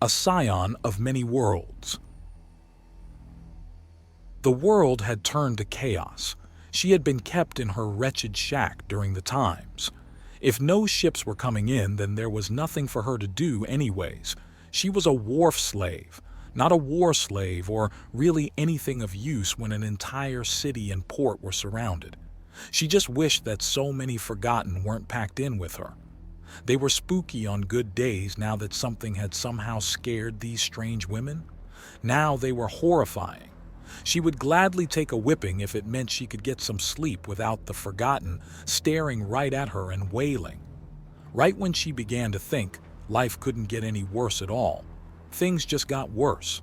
a scion of many worlds. The world had turned to chaos. She had been kept in her wretched shack during the times. If no ships were coming in, then there was nothing for her to do anyways. She was a wharf slave, not a war slave or really anything of use when an entire city and port were surrounded. She just wished that so many forgotten weren't packed in with her. They were spooky on good days now that something had somehow scared these strange women. Now they were horrifying. She would gladly take a whipping if it meant she could get some sleep without the forgotten staring right at her and wailing. Right when she began to think life couldn't get any worse at all, things just got worse.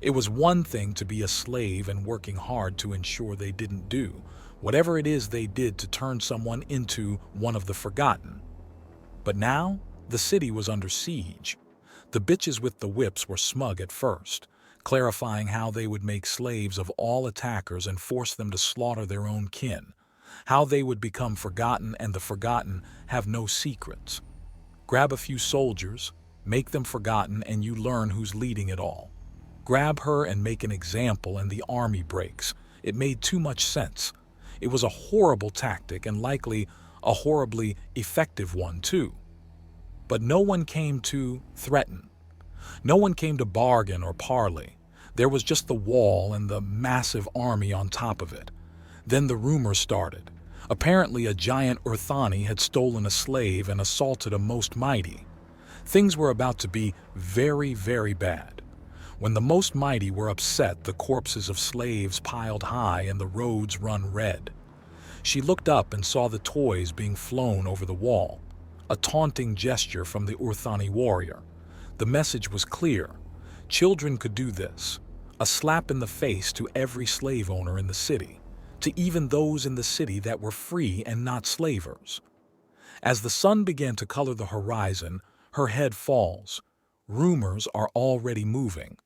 It was one thing to be a slave and working hard to ensure they didn't do whatever it is they did to turn someone into one of the forgotten. But now, the city was under siege. The bitches with the whips were smug at first, clarifying how they would make slaves of all attackers and force them to slaughter their own kin, how they would become forgotten and the forgotten have no secrets. Grab a few soldiers, make them forgotten, and you learn who's leading it all. Grab her and make an example and the army breaks. It made too much sense. It was a horrible tactic and likely a horribly effective one too. But no one came to threaten. No one came to bargain or parley. There was just the wall and the massive army on top of it. Then the rumor started. Apparently a giant Urthani had stolen a slave and assaulted a most mighty. Things were about to be very, very bad. When the most mighty were upset, the corpses of slaves piled high and the roads run red. She looked up and saw the toys being flown over the wall, a taunting gesture from the Urthani warrior. The message was clear. Children could do this, a slap in the face to every slave owner in the city, to even those in the city that were free and not slavers. As the sun began to color the horizon, her head falls. Rumors are already moving.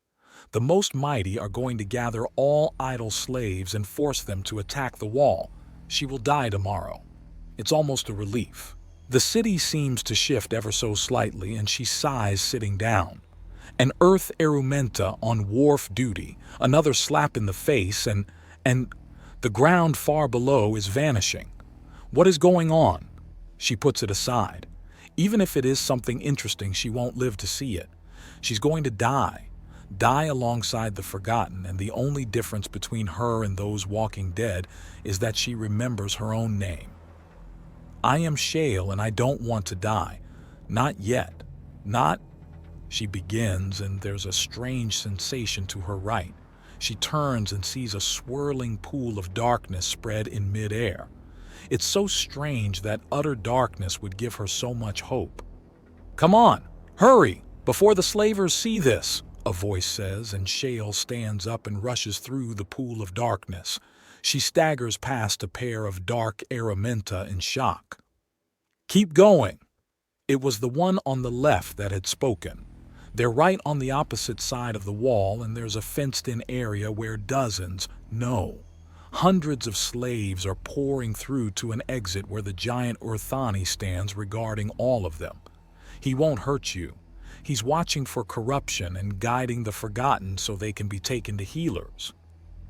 The most mighty are going to gather all idle slaves and force them to attack the wall. She will die tomorrow. It's almost a relief. The city seems to shift ever so slightly, and she sighs sitting down. An Earth Erumenta on wharf duty, another slap in the face, and the ground far below is vanishing. What is going on? She puts it aside. Even if it is something interesting, she won't live to see it. She's going to die alongside the forgotten, and the only difference between her and those walking dead is that she remembers her own name. I am Shale, and I don't want to die. Not yet. Not... She begins, and there's a strange sensation to her right. She turns and sees a swirling pool of darkness spread in mid-air. It's so strange that utter darkness would give her so much hope. Come on, hurry, before the slavers see this, a voice says, and Shale stands up and rushes through the pool of darkness. She staggers past a pair of dark Erumenta in shock. Keep going. It was the one on the left that had spoken. They're right on the opposite side of the wall, and there's a fenced-in area where dozens, no, hundreds of slaves are pouring through to an exit where the giant Urthani stands regarding all of them. He won't hurt you. He's watching for corruption and guiding the forgotten so they can be taken to healers.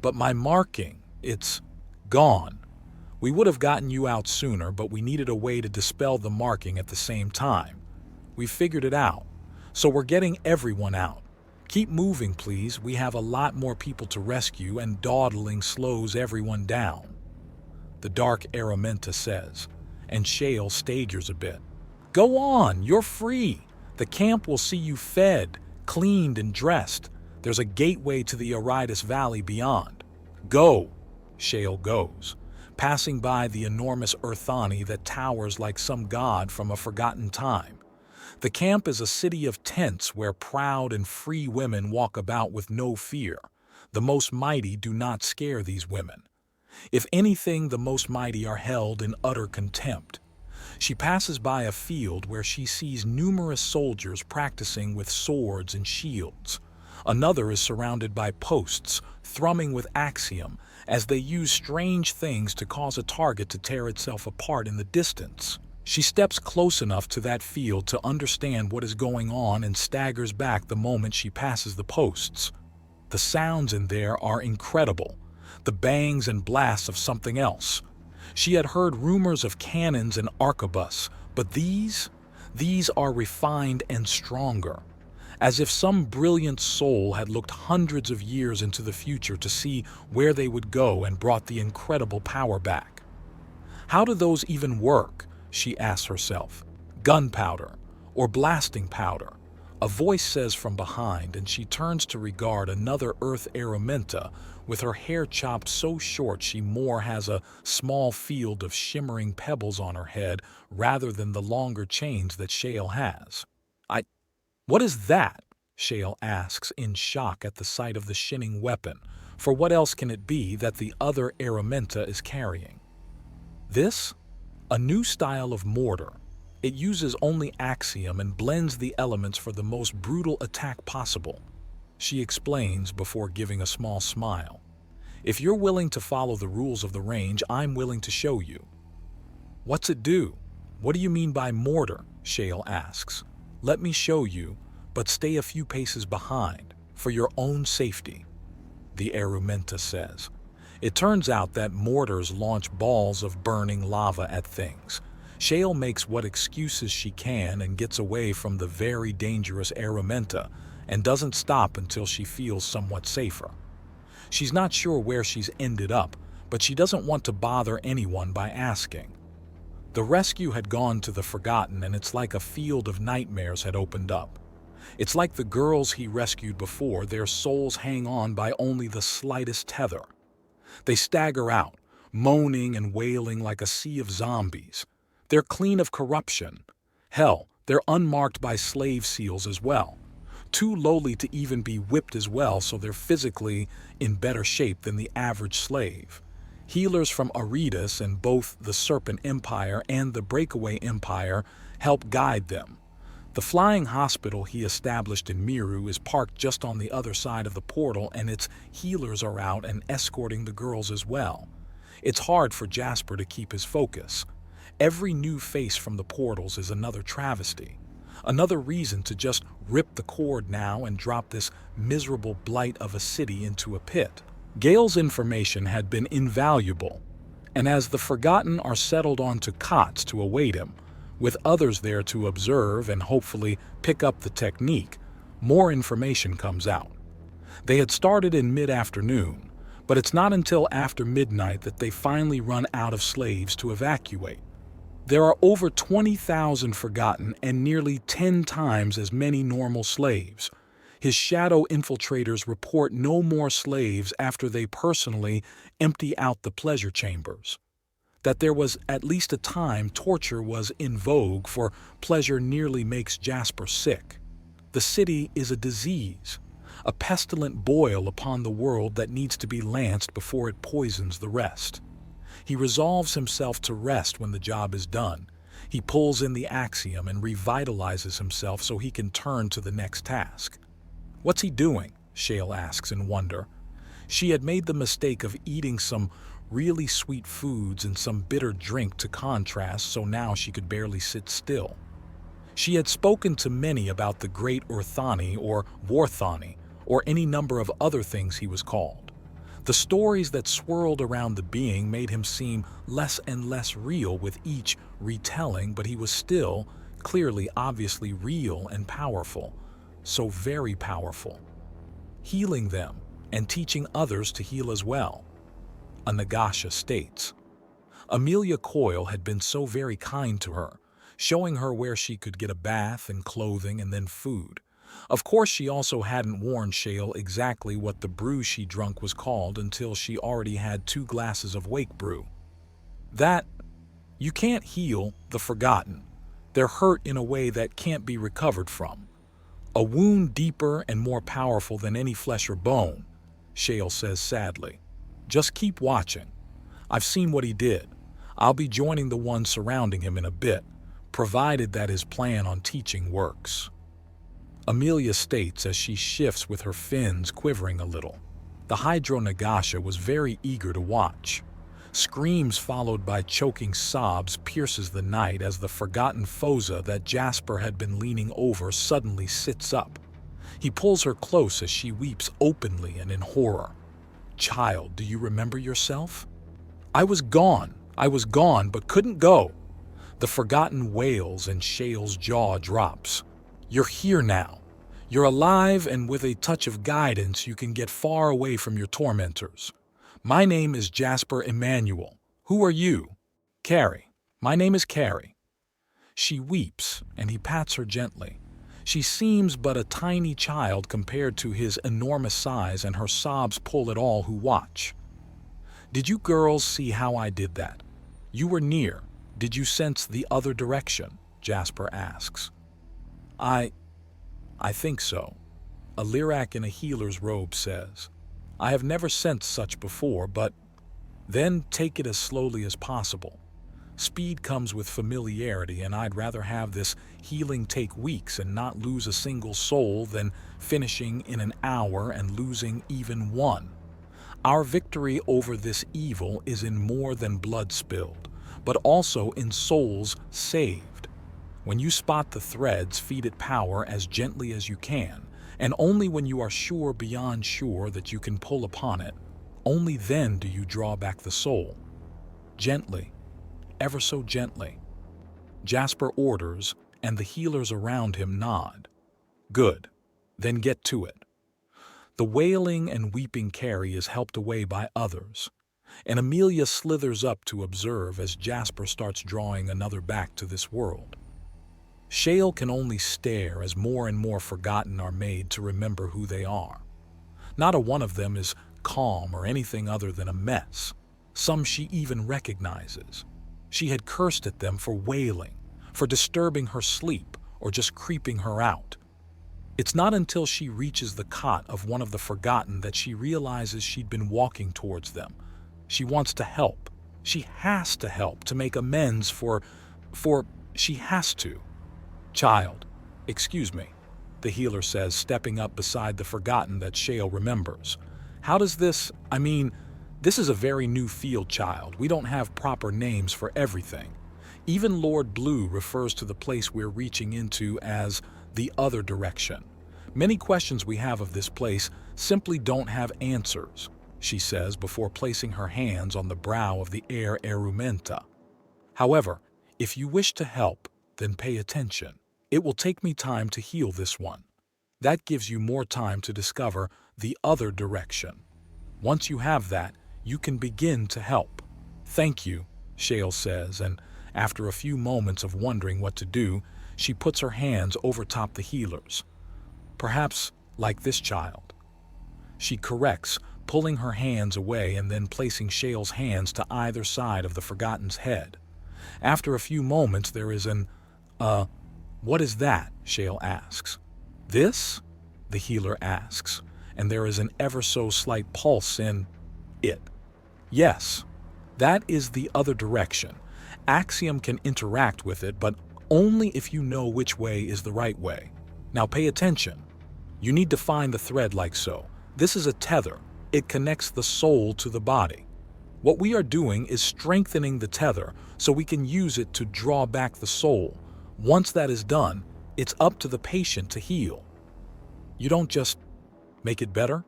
But my marking, it's gone. We would have gotten you out sooner, but we needed a way to dispel the marking at the same time. We figured it out. So we're getting everyone out. Keep moving, please. We have a lot more people to rescue, and dawdling slows everyone down. The dark Erumenta says, and Shale stagers a bit. Go on, you're free. The camp will see you fed, cleaned, and dressed. There's a gateway to the Aridus Valley beyond. Go. Shale goes, passing by the enormous Urthani that towers like some god from a forgotten time. The camp is a city of tents where proud and free women walk about with no fear. The most mighty do not scare these women. If anything, the most mighty are held in utter contempt. She passes by a field where she sees numerous soldiers practicing with swords and shields. Another is surrounded by posts, thrumming with axiom, as they use strange things to cause a target to tear itself apart in the distance. She steps close enough to that field to understand what is going on and staggers back the moment she passes the posts. The sounds in there are incredible, the bangs and blasts of something else. She had heard rumors of cannons and arquebus, but these are refined and stronger, as if some brilliant soul had looked hundreds of years into the future to see where they would go and brought the incredible power back. How do those even work? She asks herself. Gunpowder or blasting powder? A voice says from behind, and she turns to regard another Earth Araminta with her hair chopped so short she more has a small field of shimmering pebbles on her head rather than the longer chains that Shale has. What is that? Shale asks in shock at the sight of the shinning weapon, for what else can it be that the other Araminta is carrying? This? A new style of mortar. It uses only axiom and blends the elements for the most brutal attack possible. She explains before giving a small smile. If you're willing to follow the rules of the range, I'm willing to show you. What's it do? What do you mean by mortar? Shale asks. Let me show you, but stay a few paces behind, for your own safety, the Araminta says. It turns out that mortars launch balls of burning lava at things. Shale makes what excuses she can and gets away from the very dangerous Araminta and doesn't stop until she feels somewhat safer. She's not sure where she's ended up, but she doesn't want to bother anyone by asking. The rescue had gone to the Forgotten, and it's like a field of nightmares had opened up. It's like the girls he rescued before, their souls hang on by only the slightest tether. They stagger out, moaning and wailing like a sea of zombies. They're clean of corruption. Hell, they're unmarked by slave seals as well. Too lowly to even be whipped as well, so they're physically in better shape than the average slave. Healers from Aridus and both the Serpent Empire and the Breakaway Empire help guide them. The flying hospital he established in Miru is parked just on the other side of the portal, and its healers are out and escorting the girls as well. It's hard for Jasper to keep his focus. Every new face from the portals is another travesty, another reason to just rip the cord now and drop this miserable blight of a city into a pit. Gale's information had been invaluable, and as the Forgotten are settled onto cots to await him, with others there to observe and hopefully pick up the technique, more information comes out. They had started in mid-afternoon, but it's not until after midnight that they finally run out of slaves to evacuate. There are over 20,000 Forgotten and nearly 10 times as many normal slaves. His shadow infiltrators report no more slaves after they personally empty out the pleasure chambers. That there was at least a time torture was in vogue, for pleasure nearly makes Jasper sick. The city is a disease, a pestilent boil upon the world that needs to be lanced before it poisons the rest. He resolves himself to rest when the job is done. He pulls in the axiom and revitalizes himself so he can turn to the next task. What's he doing? Shale asks in wonder. She had made the mistake of eating some really sweet foods and some bitter drink to contrast, so now she could barely sit still. She had spoken to many about the great Orthani or Warthani, or any number of other things he was called. The stories that swirled around the being made him seem less and less real with each retelling, but he was still, clearly, obviously real and powerful, so very powerful. Healing them and teaching others to heal as well. A Nagasha states. Amelia Coyle had been so very kind to her, showing her where she could get a bath and clothing and then food. Of course, she also hadn't warned Shale exactly what the brew she drunk was called until she already had 2 glasses of wake brew. You can't heal the Forgotten. They're hurt in a way that can't be recovered from. A wound deeper and more powerful than any flesh or bone, Shale says sadly. Just keep watching. I've seen what he did. I'll be joining the ones surrounding him in a bit, provided that his plan on teaching works. Amelia states as she shifts with her fins quivering a little. The Hydro Nagasha was very eager to watch. Screams followed by choking sobs pierces the night as the forgotten Foza that Jasper had been leaning over suddenly sits up. He pulls her close as she weeps openly and in horror. "Child, do you remember yourself?" I was gone, but couldn't go." The forgotten wails and Shale's jaw drops. "You're here now. You're alive, and with a touch of guidance you can get far away from your tormentors. My name is Jasper Emmanuel. Who are you?" "Carrie. My name is Carrie." She weeps, and he pats her gently. She seems but a tiny child compared to his enormous size, and her sobs pull at all who watch. "Did you girls see how I did that? You were near. Did you sense the other direction?" Jasper asks. I think so," a Lyrak in a healer's robe says. "I have never sensed such before, but then take it as slowly as possible. Speed comes with familiarity, and I'd rather have this healing take weeks and not lose a single soul than finishing in an hour and losing even one. Our victory over this evil is in more than blood spilled, but also in souls saved. When you spot the threads, feed it power as gently as you can, and only when you are sure beyond sure that you can pull upon it, only then do you draw back the soul. Gently, ever so gently." Jasper orders, and the healers around him nod. "Good. Then get to it." The wailing and weeping Carrie is helped away by others, and Amelia slithers up to observe as Jasper starts drawing another back to this world. Shale can only stare as more and more forgotten are made to remember who they are. Not a one of them is calm or anything other than a mess. Some she even recognizes. She had cursed at them for wailing, for disturbing her sleep, or just creeping her out. It's not until she reaches the cot of one of the forgotten that she realizes she'd been walking towards them. She wants to help. She has to help to make amends for she has to. "Child, excuse me," the healer says, stepping up beside the forgotten that Shale remembers. "How does this, this is a very new field, child. We don't have proper names for everything. Even Lord Blue refers to the place we're reaching into as the other direction. Many questions we have of this place simply don't have answers," she says before placing her hands on the brow of the Air Erumenta. "However, if you wish to help, then pay attention. It will take me time to heal this one. That gives you more time to discover the other direction. Once you have that, you can begin to help." "Thank you," Shale says, and after a few moments of wondering what to do, she puts her hands over top the healers. "Perhaps like this child." She corrects, pulling her hands away and then placing Shale's hands to either side of the forgotten's head. After a few moments there is an, "What is that?" Shale asks. "This?" the healer asks, and there is an ever so slight pulse in it. "Yes, that is the other direction. Axiom can interact with it, but only if you know which way is the right way. Now pay attention. You need to find the thread like so. This is a tether. It connects the soul to the body. What we are doing is strengthening the tether so we can use it to draw back the soul. Once that is done, it's up to the patient to heal. You don't just make it better?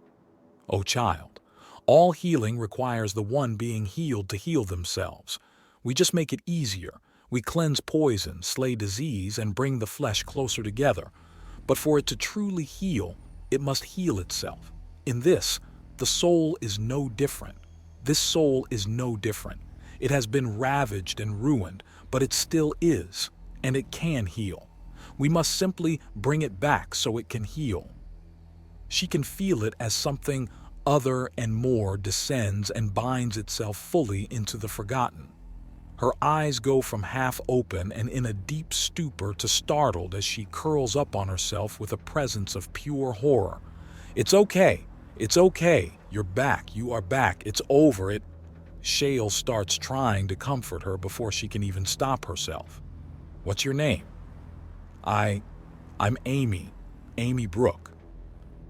Oh child, all healing requires the one being healed to heal themselves. We just make it easier. We cleanse poison, slay disease, and bring the flesh closer together. But for it to truly heal, it must heal itself. In this, the soul is no different. This soul is no different. It has been ravaged and ruined, but it still is, and it can heal. We must simply bring it back so it can heal. She can feel it as something other and more descends and binds itself fully into the forgotten. Her eyes go from half open and in a deep stupor to startled as she curls up on herself with a presence of pure horror. It's okay. It's okay. You're back. You are back. It's over. Shale starts trying to comfort her before she can even stop herself. What's your name? I'm Amy. Amy Brooke.